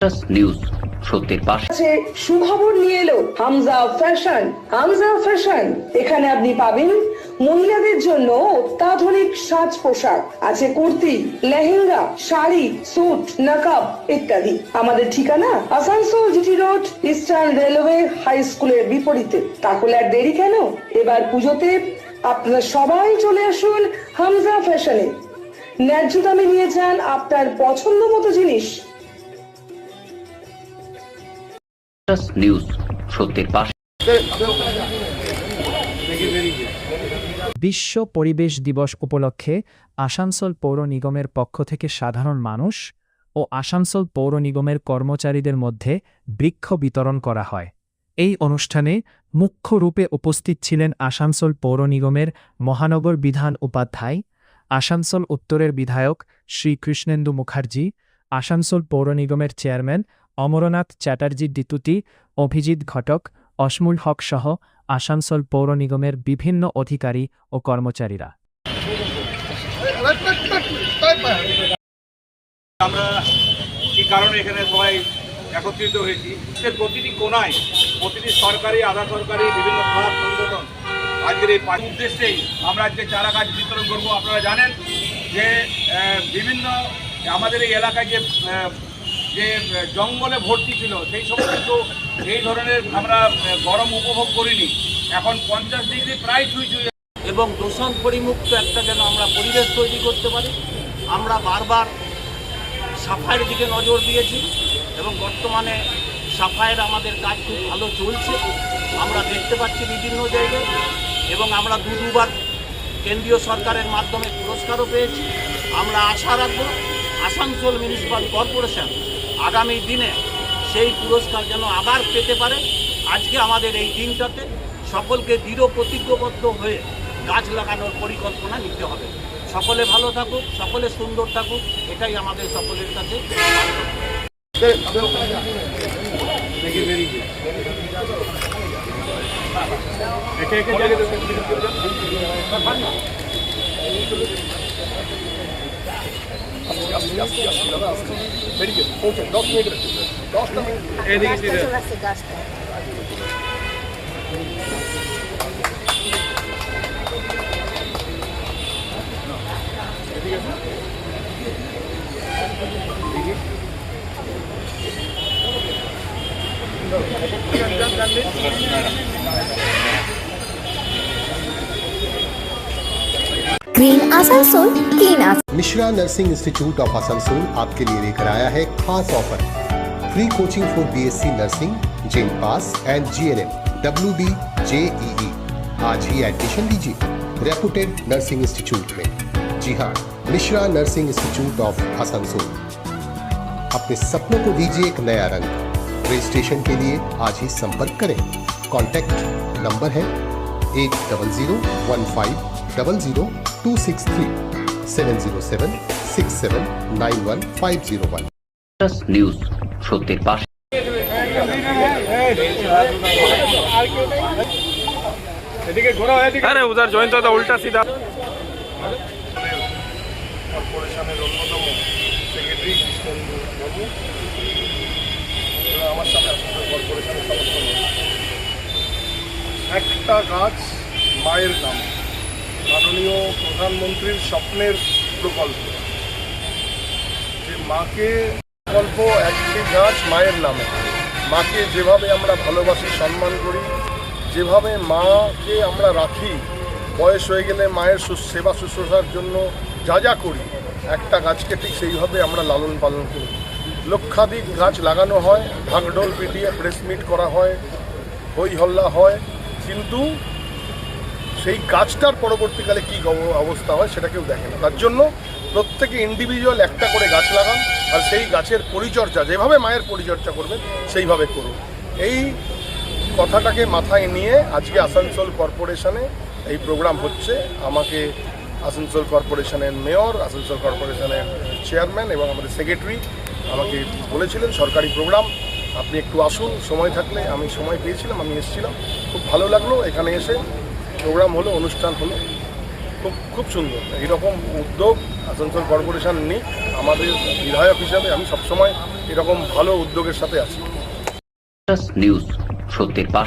News সত্যের পাশে। সুখবর নিয়ে এলো হামজা ফ্যাশন। হামজা ফ্যাশন, এখানে আপনি পাবেন মহিলাদের জন্য অত্যাধুনিক সাজ পোশাক, আছে কুর্তি, লেহেঙ্গা, শাড়ি, স্যুট, নকাব ইত্যাদি। আমাদের ঠিকানা Asansol GT Road, Eastern Railway high স্কুলের বিপরীতে। তাহলে আর দেরি কেন, এবার পুজোতে আপনারা সবাই চলে আসুন হামজা ফ্যাশনে। ন্যায্য দামে নিয়ে যান আপনার পছন্দ মতো জিনিস। নিউজ সত্যের পাশে। বিশ্ব পরিবেশ দিবস উপলক্ষে আসানসোল পৌর নিগমের পক্ষ থেকে সাধারণ মানুষ ও আসানসোল পৌর নিগমের কর্মচারীদের মধ্যে বৃক্ষ বিতরণ করা হয়। এই অনুষ্ঠানে মুখ্য রূপে উপস্থিত ছিলেন আসানসোল পৌর নিগমের মহানগর বিধান উপাধ্যায়, আসানসোল উত্তরের বিধায়ক শ্রী কৃষ্ণেন্দু মুখার্জি, আসানসোল পৌর নিগমের চেয়ারম্যান অমরনাথ চ্যাটার্জি ডিতুতি, অভিজিৎ ঘটক, অসমুল হক সহ আসানসোল পৌর নিগমের বিভিন্ন অধিকারী ও কর্মচারীরা। আমরা কি কারণে এখানে সবাই একত্রিত হয়েছি, এর প্রতিটি কোণায় প্রতিটি সরকারি আধা সরকারি বিভিন্ন ক্লাব সংগঠন আজকের এই উদ্দেশ্যেই আমরা আজকে চারা গাছ বিতরণ করবো। আপনারা জানেন যে বিভিন্ন আমাদের এই এলাকায় যে জঙ্গলে ভর্তি ছিল, সেই সময় কিন্তু এই ধরনের আমরা গরম উপভোগ করিনি। এখন 50 ডিগ্রি প্রায় ছুঁই এবং দূষণ পরিমুক্ত একটা যেন আমরা পরিবেশ তৈরি করতে পারি। আমরা বারবার সাফাইয়ের দিকে নজর দিয়েছি এবং বর্তমানে সাফাইয়ের আমাদের কাজ খুব ভালো চলছে, আমরা দেখতে পাচ্ছি বিভিন্ন জায়গায়। এবং আমরা দুবার কেন্দ্রীয় সরকারের মাধ্যমে পুরস্কারও পেয়েছি। আমরা আশা রাখব আসানসোল মিউনিসিপ্যাল কর্পোরেশন আগামী দিনে সেই পুরস্কার যেন আবার পেতে পারে। আজকে আমাদের এই দিনটাতে সকলকে দৃঢ় প্রতিজ্ঞবদ্ধ হয়ে গাছ লাগানোর পরিকল্পনা নিতে হবে। সকলে ভালো থাকুক, সকলে সুন্দর থাকুক, এটাই আমাদের সকলের কাছে। Green Asansol clean Mishra nursing institute of Asansol आपके लिए लेकर आया है खास offer. Free coaching for BSc nursing, gen pass and GNM, WB, JEE। आज ही एडमिशन लीजिए रेपुटेड नर्सिंग इंस्टीट्यूट में। जी हाँ, Mishra nursing institute of Asansol. अपने सपनों को दीजिए एक नया रंग। रजिस्ट्रेशन के लिए आज ही संपर्क करें। कॉन्टैक्ट नंबर है 801500263707 70767911501। নিউজ সত্যের পাশে। अरे उधर जॉइन तो उल्टा सीधा। কর্পোরেশনের অন্যতম সেক্রেটারি কৃষ্ণেন্দু বাবু আমার সাথে আসলে কর্পোরেশনের সমস্ত একটা গাছ মায়ের নাম, মাননীয় প্রধানমন্ত্রীর স্বপ্নের প্রকল্প, যে মাকে প্রকল্প একটি গাছ মায়ের নামে। মাকে যেভাবে আমরা ভালোবাসি, সম্মান করি, যেভাবে মাকে আমরা রাখি, বয়স হয়ে গেলে মায়ের সেবা শুশ্রূষার জন্য যা যা করি, একটা গাছকে ঠিক সেইভাবে আমরা লালন পালন করি। লক্ষাধিক গাছ লাগানো হয়, ঢাকঢোল পিটিয়ে প্রেস মিট করা হয়, হই হল্লা হয়, কিন্তু সেই গাছটার পরবর্তীকালে কী অবস্থা হয় সেটা কেউ দেখে না। তার জন্য প্রত্যেকে ইন্ডিভিজুয়াল একটা করে গাছ লাগান, আর সেই গাছের পরিচর্যা যেভাবে মায়ের পরিচর্যা করবেন সেইভাবে করুন। এই কথাটাকে মাথায় নিয়ে আজকে আসানসোল কর্পোরেশনে এই প্রোগ্রাম হচ্ছে। আমাকে আসানসোল কর্পোরেশনের মেয়র, আসানসোল কর্পোরেশনের চেয়ারম্যান এবং আমাদের সেক্রেটারি আমাকে বলেছিলেন সরকারি প্রোগ্রাম, আপনি একটু আসুন, সময় থাকলে। আমি সময় পেয়েছিলাম, আমি এসেছিলাম, খুব ভালো লাগলো। এখানে এসে প্রোগ্রাম হলো, অনুষ্ঠান হলো, খুব সুন্দর। এইরকম উদ্যোগ আসানসোল কর্পোরেশন নিক। আমাদের বিধায়ক হিসাবে আমি সবসময় এরকম ভালো উদ্যোগের সাথে আছি। নিউজ সত্যের পাশে।